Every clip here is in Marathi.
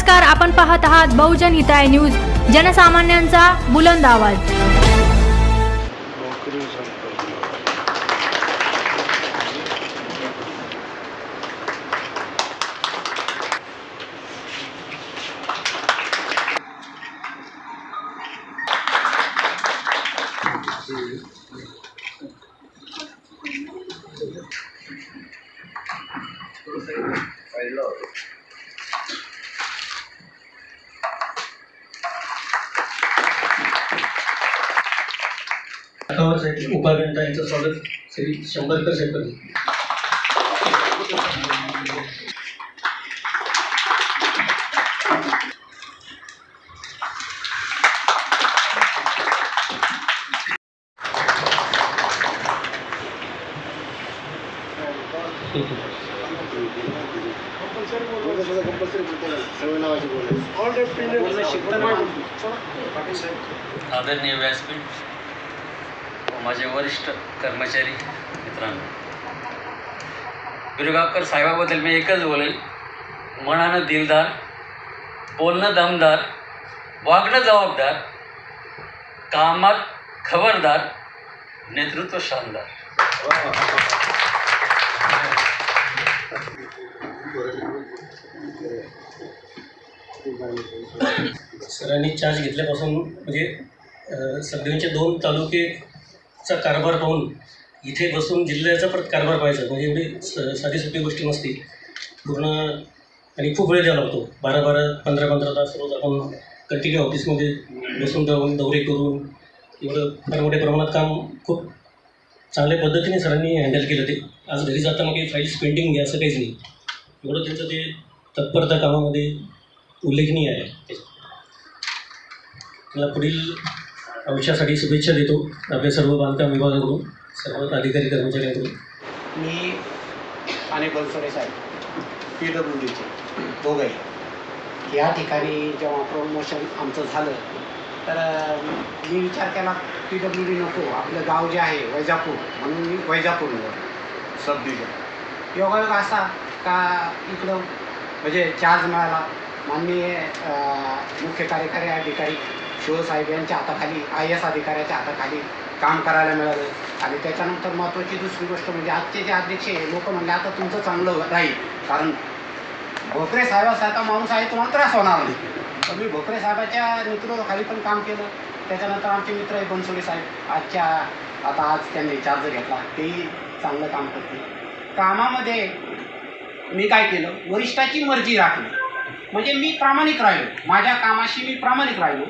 नमस्कार, आपण पाहत आहात बहुजन हिताय न्यूज, जनसामान्यांचा बुलंद आवाज। उपाध्यक्ष यांचं स्वागत श्री शंभरकर साहेब करतील। आदरणीय व्यासपीठ, माझे वरिष्ठ कर्मचारी मित्रांनो, बिरगावकर साहेबाबद्दल मी एकच बोलेल, मनानं दिलदार, बोलणं दमदार, वागणं जबाबदार, कामात खबरदार, नेतृत्व शानदार। सरांनी चार्ज घेतल्यापासून म्हणजे सध्याचे 2 तालुकेचा कारभार पाहून इथे बसून जिल्ह्याचा परत कारभार पाहायचा म्हणजे एवढी साधी सोपी गोष्टी नसती पूर्ण। आणि खूप वेळ द्यावा लागतो, 12-12, 15-15 तास रोज आपण कंटिन्यू ऑफिसमध्ये बसून दौरे करून एवढं फार मोठ्या प्रमाणात काम खूप चांगल्या पद्धतीने सरांनी हँडल केलं। ते आज घरी जाताना काही फाईल्स पेंडिंग घ्या असं काहीच नाही, एवढं त्यांचं ते तत्परता कामामध्ये उल्लेखनीय आहे। मला पुढील आयुष्यासाठी शुभेच्छा देतो आपल्या सर्व बांधकाम विभागाकडून, सर्व अधिकारी कर्मचाऱ्यांकडून। मी आणि बनसोडे साहेब PWDचे दोघंही या ठिकाणी जेव्हा प्रमोशन आमचं झालं तर मी विचार केला PWD नको, आपलं गाव जे आहे वैजापूर, म्हणून मी वैजापूर निवडलं सब डिव्हिजन। योगायोग असा का इकडं म्हणजे चार्ज मिळाला, माननीय मुख्य कार्यकारी अधिकारी शिवसाहेब यांच्या हाताखाली, IAS अधिकाऱ्याच्या हाताखाली काम करायला मिळालं। आणि त्याच्यानंतर महत्त्वाची दुसरी गोष्ट म्हणजे आजचे जे अध्यक्ष लोक म्हणले आता तुमचं चांगलं राहील, कारण भोकरे साहेबासारखा माणूस आहे तुम्हाला त्रास होणार नाही। तर मी भोकरे साहेबाच्या नेतृत्वाखाली पण काम केलं। त्याच्यानंतर आमचे मित्र आहे बनसोडे साहेब, आज त्यांनी चार्ज घेतला, तेही चांगलं काम करते। कामामध्ये मी काय केलं, वरिष्ठाची मर्जी राखली, म्हणजे मी प्रामाणिक राहिलो, माझ्या कामाशी मी प्रामाणिक राहिलो।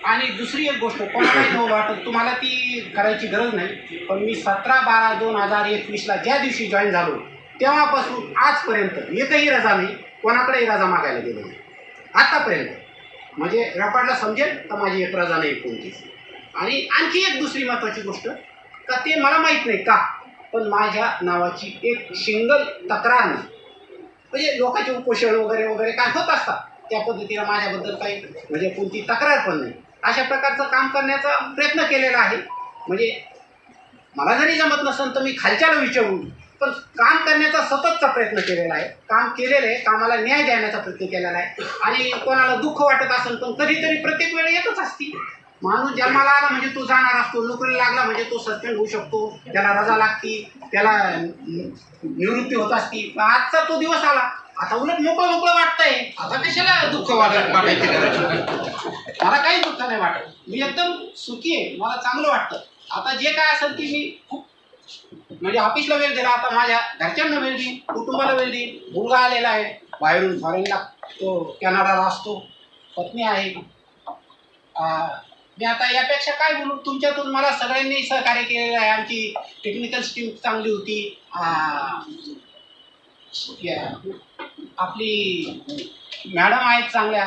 आणि दुसरी एक गोष्ट कोणालाही न वाटत, तुम्हाला ती करायची गरज नाही, पण मी 17/12/2021ला ज्या दिवशी जॉईन झालो तेव्हापासून आजपर्यंत एकही रजा नाही, कोणाकडेही रजा मागायला गेलो नाही आतापर्यंत। म्हणजे रेकॉर्डला समजेल तर माझी एक रजा नाही कोणतीच। आणि आणखी एक दुसरी महत्त्वाची गोष्ट का ते मला माहीत नाही का, पण माझ्या नावाची एक सिंगल तक्रार नाही, म्हणजे लोकांचे उपोषण वगैरे वगैरे काय होत असतात त्या पद्धतीनं माझ्याबद्दल काही म्हणजे कोणती तक्रार पण नाही। अशा प्रकारचं काम करण्याचा प्रयत्न केलेला आहे। म्हणजे मला जरी जमत नसेल तर मी खालच्याला विचारून, पण काम करण्याचा सततचा प्रयत्न केलेला आहे, काम केलेलं आहे, कामाला न्याय देण्याचा प्रयत्न केलेला आहे। आणि कोणाला दुःख वाटत असेल पण कधीतरी प्रत्येक वेळ येतच असती, माणूस जन्माला आला म्हणजे तो जाणार असतो, नोकरीला लागला म्हणजे तो सस्पेंड होऊ शकतो, त्याला रजा लागती, त्याला निवृत्ती होत असती। आजचा तो दिवस आला, आता उलट मोकळं वाटतंय, आता कशाला दुःख वाटायची गरज, मला काही दुःख नाही वाटत, मी एकदम सुखी आहे, मला चांगलं वाटतं। आता जे काय असेल की मी खूप म्हणजे ऑफिसला वेळ दिला, आता माझ्या घरच्यांना वेळ देईन, कुटुंबाला वेळ देईन। मुलगा आलेला आहे बाहेरून फॉरेनला, तो कॅनडाला असतो, पत्नी आहे। मी आता यापेक्षा काय बोलू, तुमच्यातून मला सगळ्यांनी सहकार्य केलेलं आहे, आमची टेक्निकल टीम चांगली होती, आपली मॅडम आहेत चांगल्या,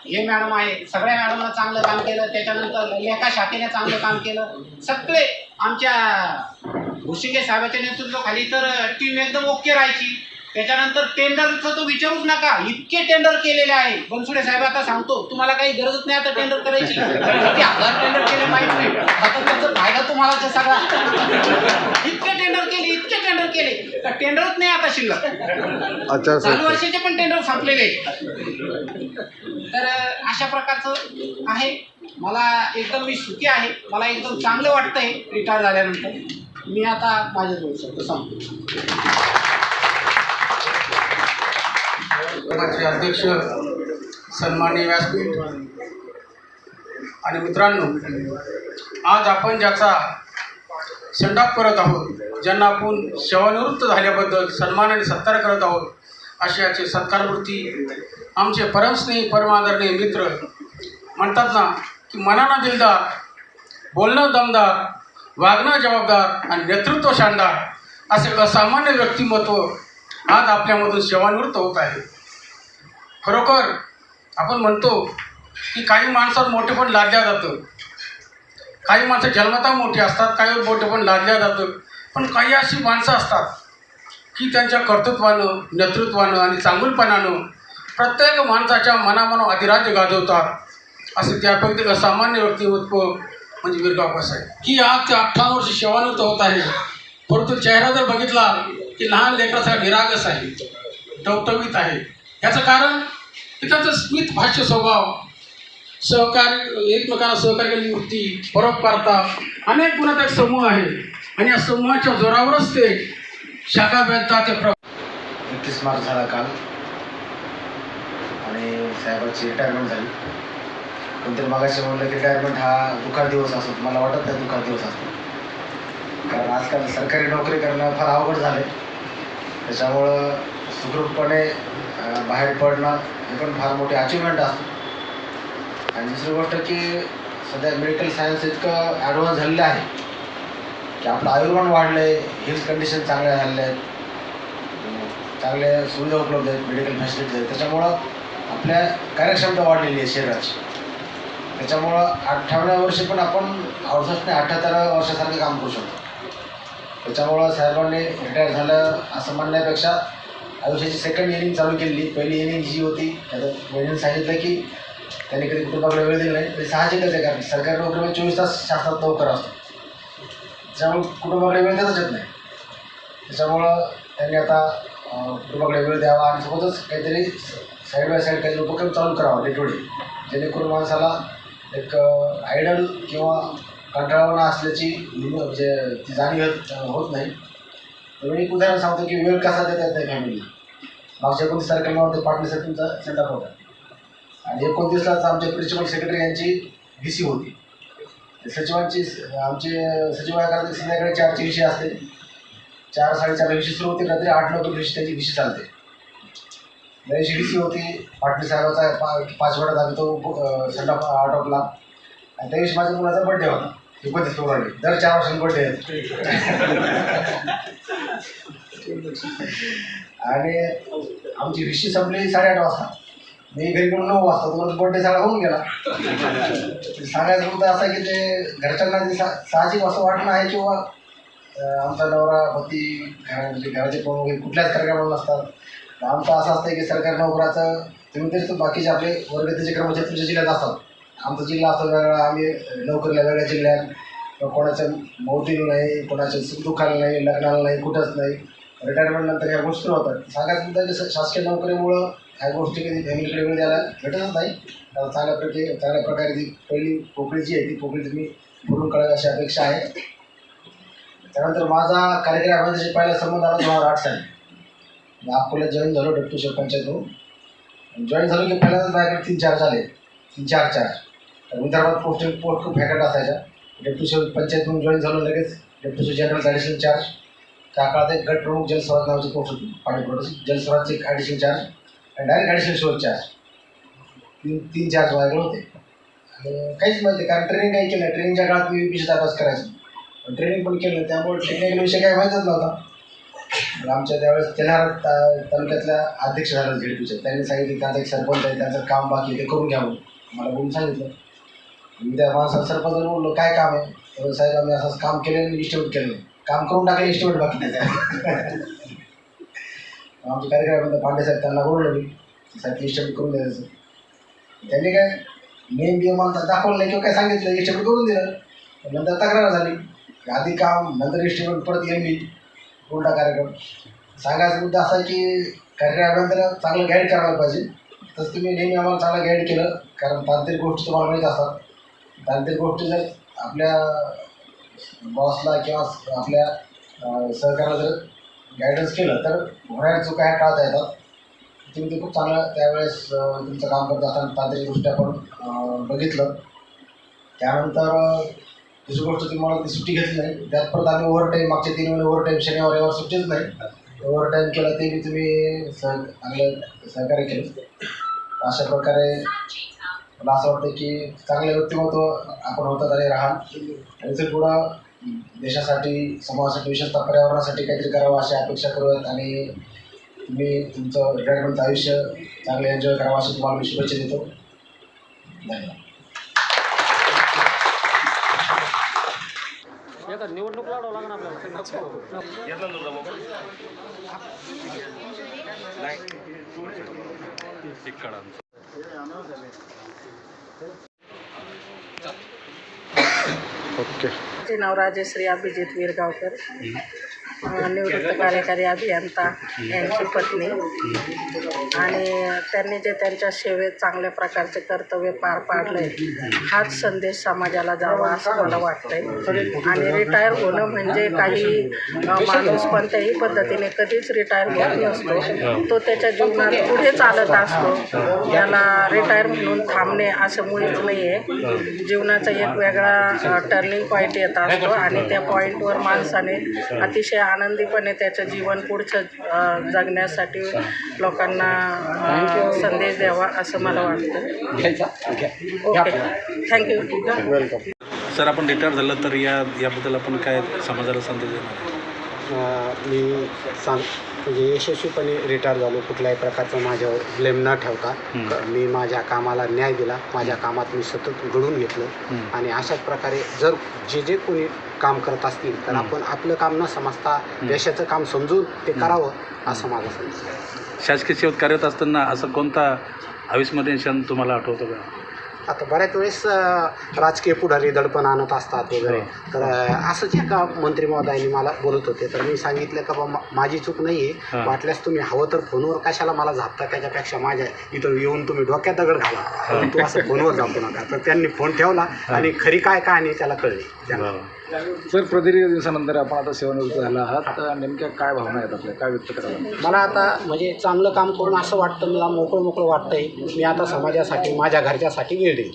हे मॅडम आहे, सगळ्या मॅडमनं चांगलं काम केलं। त्याच्यानंतर लेखा शाखेने चांगलं काम केलं, सगळे आमच्या भुशिंगे साहेबाच्या नेतृत्वाखाली तर टीम एकदम ओके राहायची। त्याच्यानंतर टेंडरचं तो विचारूच नका, इतके टेंडर केलेले आहे. बनसोडे साहेब आता सांगतो, तुम्हाला काही गरजच नाही आता टेंडर करायची. किती हजार टेंडर केले माहीत नाही, आता त्याचा फायदा तुम्हाला ते सगळा. इतके टेंडर केले तर टेंडरच नाही आता शिल्लक. चालू वर्षाचे पण टेंडर संपलेले. तर अशा प्रकारचं आहे. मला एकदम मी सुखी आहे, मला एकदम चांगलं वाटतंय रिटायर झाल्यानंतर. मी आता माझ्या दोन शब्द सांगतो. अध्यक्ष सन्माननीय व्यासपीठ आणि मित्रांनो, आज आपण ज्याचा संडाप करत आहोत, ज्यांना आपण सेवानिवृत्त झाल्याबद्दल सन्मान आणि सत्कार करत आहोत, अशाचे सत्कारमूर्ती आमचे परमस्नेही परमादरणीय मित्र म्हणतात ना की मनानं दिलदार, बोलणं दमदार, वागणं जबाबदार आणि नेतृत्व शानदार असे असामान्य व्यक्तिमत्व आज आपल्यामधून सेवानिवृत्त होत आहे. खरोखर आपण म्हणतो की काही माणसात मोठेपण लादल्या जातं, काही माणसं जन्मतः मोठी असतात, काही मोठेपण लादल्या जातं. पण काही अशी माणसं असतात की त्यांच्या कर्तृत्वानं, नेतृत्वानं आणि चांगुलपणानं प्रत्येक माणसाच्या मनामनावर अधिराज्य गाजवतात. असे त्यापैकी असामान्य व्यक्तिमत्व म्हणजे वीरगावकर साहेब, की आज ते 58 वर्ष सेवानिवृत्त होत आहे. परंतु चेहरा जर बघितला की लहान लेकराचा निरागस आहे, टवटवीत आहे. याचं कारण की त्यांचं स्मित भाष्य स्वभाव, सहकार्य, एकमेकांना सहकार्य करण्याची वृत्ती, परोपकारता, अनेक गुणांचा एक समूह आहे. आणि या समूहाच्या जोरावरच ते शाखा बेंदतात. 31 मार्च झाला काल आणि साहेबांची रिटायरमेंट झाली. कोणतरी मागाशी म्हणलं की रिटायरमेंट हा दुःखार दिवस असतो. मला वाटत नाही दुःखार दिवस असतो, कारण आजकाल सरकारी नोकरी करणं फार अवघड झालं आहे. त्याच्यामुळं सुखरूपपणे बाहेर पडणं हे पण फार मोठी अचिव्हमेंट असतं. आणि दुसरी गोष्ट की सध्या मेडिकल सायन्स इतकं ॲडव्हान्स झालेलं आहे की आपलं आयुर्मान वाढलं आहे, हेल्थ कंडिशन चांगल्या झालेल्या आहेत, चांगल्या सुविधा उपलब्ध आहेत, मेडिकल फॅसिलिटीज आहेत. त्याच्यामुळं आपल्या कार्यक्षमता वाढलेली आहे शरीराची. त्याच्यामुळं 58व्या वर्षी पण आपण 78व्या वर्षासारखं काम करू शकतो. त्याच्यामुळं साहेबांनी रिटायर झालं असं म्हणण्यापेक्षा आयुष्याची सेकंड इनिंग चालू केली. पहिली इनिंग जी होती, आता वडिलांनी सांगितलं की त्यांनी कधी कुटुंबाकडे वेळ दिला नाही. ते साहजिकच आहे, कारण सरकारी नोकरीमध्ये 24 तास शासनात नोकर असतो. त्याच्यामुळे कुटुंबाकडे वेळ देताच येत नाही. त्याच्यामुळं त्यांनी आता कुटुंबाकडे वेळ द्यावा आणि सोबतच काहीतरी साईड बाय साईड काही उपक्रम चालू करावा डे टू डे, जेणेकरून माणसाला एक आयडल किंवा कंटाळवाणा असल्याची म्हणजे ती जाणीव होत नाही. तर मी एक उदाहरण सांगतो की वेळ कसा देता येत नाही फॅमिलीला. मागच्या 29 तारखेला मला पार्टनरसाठी तुमचा सेंडअप होता आणि 29लाच आमच्या प्रिन्सिपल सेक्रेटरी यांची VC होती. सचिवांची आमचे सचिवालयात संध्याकाळी 4चे विषय असते, 4-4:30ला विषय सुरू होते, रात्री 8-9 विषय त्याची विषय चालते. त्या दिवशी VC होती. पाटील साहेबाचा 5 वेळात आम्ही तो सेंडअप आटोपला. आणि त्या दिवशी माझ्या मुलाचा बड्डे होता, 29 फेब्रुवारी. दर 4 वर्षांनी बड्डे आहे. आणि आमची विषय संपली 8:30 वाजता. मी घरी गेलो 9 वाजता. तुम्हाला बड्डे सगळा होऊन गेला. सांगायचं मुद्दा असा की ते घरच्यांना जे साहजिक असं वाटणं आहे किंवा आमचा नवरा पती म्हणजे घराचे कोण वगैरे कुठल्याच कार्यक्रमाला नसतात. आमचं असं असतं की सरकारी नोकराचं तुम्ही तरी बाकीचे आपले वर्गतेचे कर्मचारी तुमच्या जिल्ह्यात असतात. आमचा जिल्हा असतो वेगळा, आम्ही नोकरीला वेगळ्या जिल्ह्यात, कोणाच्या मौतीला नाही, कोणाच्या सुखदुःखाला नाही, लग्नाला नाही, कुठंच नाही. रिटायरमेंटनंतर ह्या गोष्टी होतात. सांगायचं मुद्दा की शासकीय नोकरीमुळं ह्या गोष्टी कधी फॅमिलीकडे वेळ द्यायला भेटतच नाही. चांगल्या प्रकारे ती पहिली पोकळी जी आहे ती पोकळी तुम्ही बोलून कळावी अशी अपेक्षा आहे. त्यानंतर माझा कार्यकारी अभियंत्याशी पहिला संबंध आला 2008 साली. मी अकोल्यात जॉईन झालो डेप्युटी शेफ पंचायतहून. जॉईन झालो की पहिल्यांदाच माझ्याकडे 3-4 झाले, 3-4 चार्ज. विदर्भात पोस्ट खूप फॅकल्ट असायच्या. डेप्युटी शेफ पंचायतहून जॉईन झालो, लगेच deputy chef general additional charge. त्या काळात एक गट प्रमुख जलस्वराज नावाची पोस्ट होती, पाणी पुरवठा जलस्वराजचे एक ॲडिशनल चार्ज आणि डायरेक्ट ॲडिशनल शोध चार्ज. 3 चार्ज माझ्याकडे होते. आणि काहीच माहिती, कारण ट्रेनिंग काही केलं. ट्रेनिंगच्या काळात मी UPSCचा अभ्यास करायचो, पण ट्रेनिंग पण केलं. त्यामुळे टेक्निकल विषय काही माहीतच नव्हता. आमच्या त्यावेळेस तेल्हारा तालुक्यातल्या अध्यक्ष झालं ZPचे. त्यांनी सांगितलं त्यांचा एक सरपंच आहे, त्यांचं काम बाकी ते करून घ्या म्हणून मला बोलून सांगितलं. मी त्या माणसाला सरपंचाला बोललो काय काम आहे, तर साहेब आम्ही असं काम केलं आणि इस्टिमेट केलं. काम करून टाकलं, इस्टिमेट बाकी नाही. आमचे कार्यक्रम पांडे साहेब त्यांना बोलवलं मी त्यासाठी इस्टिमेट करून द्यायचं. त्यांनी काय नेम बिम मला दाखवलं नाही किंवा काय सांगितलं, इस्टिमेट करून दिलं. नंतर तक्रार झाली, आधी काम नंतर इस्टिमेट परत येईल मी उलटा कार्यक्रम. सांगायचा मुद्दा असा की कार्यक्रमानंतर चांगलं गाईड करायला पाहिजे. तसं तुम्ही नेहमी आम्हाला चांगलं गाईड केलं, कारण तांत्रिक गोष्टी तुम्हाला माहीत असतात. तांत्रिक गोष्टी जर आपल्या बॉसला किंवा आपल्या सहकार्याला जर गायडन्स केलं तर होणाऱ्या चुका ह्या टाळता येतात. तुम्ही ते खूप चांगलं त्यावेळेस तुमचं काम करत असताना तांत्रिकदृष्ट्या आपण बघितलं. त्यानंतर दुसरी गोष्ट तुम्हाला ती सुट्टी घेतली नाही. त्यात परत आम्ही ओव्हरटाईम मागचे 3 महिने ओव्हरटाईम शनिवार रविवार सुट्टीच नाही. ओव्हरटाईम केलं ते बी तुम्ही चांगलं सहकार्य केलं. अशा प्रकारे मला असं वाटतं की चांगले व्यक्तिमत्व आपण होतात आणि राहाल. आणि पुढं देशासाठी, समाजासाठी, विशेषतः पर्यावरणासाठी काहीतरी करावं अशी अपेक्षा करूयात. आणि तुम्ही तुमचं रिटायरमेंटचं आयुष्य चांगलं एन्जॉय करावं अशी तुम्हाला मी शुभेच्छा देतो. धन्यवाद. निवडणूक लढावं लागणार आपल्याला. माझे नाव राजश्री अभिजित वीरगावकर, निवृत्त कार्यकारी अभियंता यांची पत्नी. आणि त्यांनी जे त्यांच्या सेवेत चांगल्या प्रकारचे कर्तव्य पार पाडलं आहे हाच संदेश समाजाला जावा असं मला वाटतंय. आणि रिटायर होणं म्हणजे काही माणूस कोणत्याही पद्धतीने कधीच रिटायर होत नसतो. तो त्याच्या जीवनात पुढे चालत असतो. त्याला रिटायर म्हणून थांबणे असं मुळीच नाही आहे. जीवनाचा एक वेगळा टर्निंग पॉईंट येत असतो आणि त्या पॉईंटवर माणसाने अतिशय आनंदीपणे त्याचं जीवन पुढचं जगण्यासाठी लोकांना संदेश द्यावा असं मला वाटतं. Okay, thank you. सर, आपण रिटायर झालं तर याबद्दल आपण काय समाजाला संदेश देणार? मी म्हणजे यशस्वीपणे रिटायर झालो. कुठल्याही प्रकारचं माझ्यावर ब्लेम न ठेवता मी माझ्या कामाला न्याय दिला. माझ्या कामात मी सतत घडून घेतलं. आणि अशाच प्रकारे जर जे कोणी काम करत असतील तर आपण आपलं काम न समजता देशाचं काम समजून ते करावं असं माझं समजतं. शासकीय सेवेत कार्यरत असताना असं कोणता अविस्मरणीय क्षण तुम्हाला आठवतो का? आता बऱ्याच वेळेस राजकीय पुढारी दडपण आणत असतात वगैरे. तर असंच एका मंत्री महोदयांनी मला बोलत होते. तर मी सांगितलं का बाबा माझी चूक नाही आहे, वाटल्यास तुम्ही हवं तर फोनवर कशाला मला झापता, त्याच्यापेक्षा माझ्या इथं येऊन तुम्ही डोक्यात दगड घाला, परंतु असं फोनवर झापू नका. तर त्यांनी फोन ठेवला आणि खरी काय कहाणी त्याला कळली. सर, प्रदीर्घ दिवसानंतर आपण आता सेवानिवृत्त झाला आहात, नेमक्या काय भावना आहेत आपल्या, काय व्यक्त करावं? मला आता म्हणजे चांगलं काम करून असं वाटतं, मला मोकळं वाटतंय. मी आता समाजासाठी, माझ्या घरच्यासाठी वेळ देईन.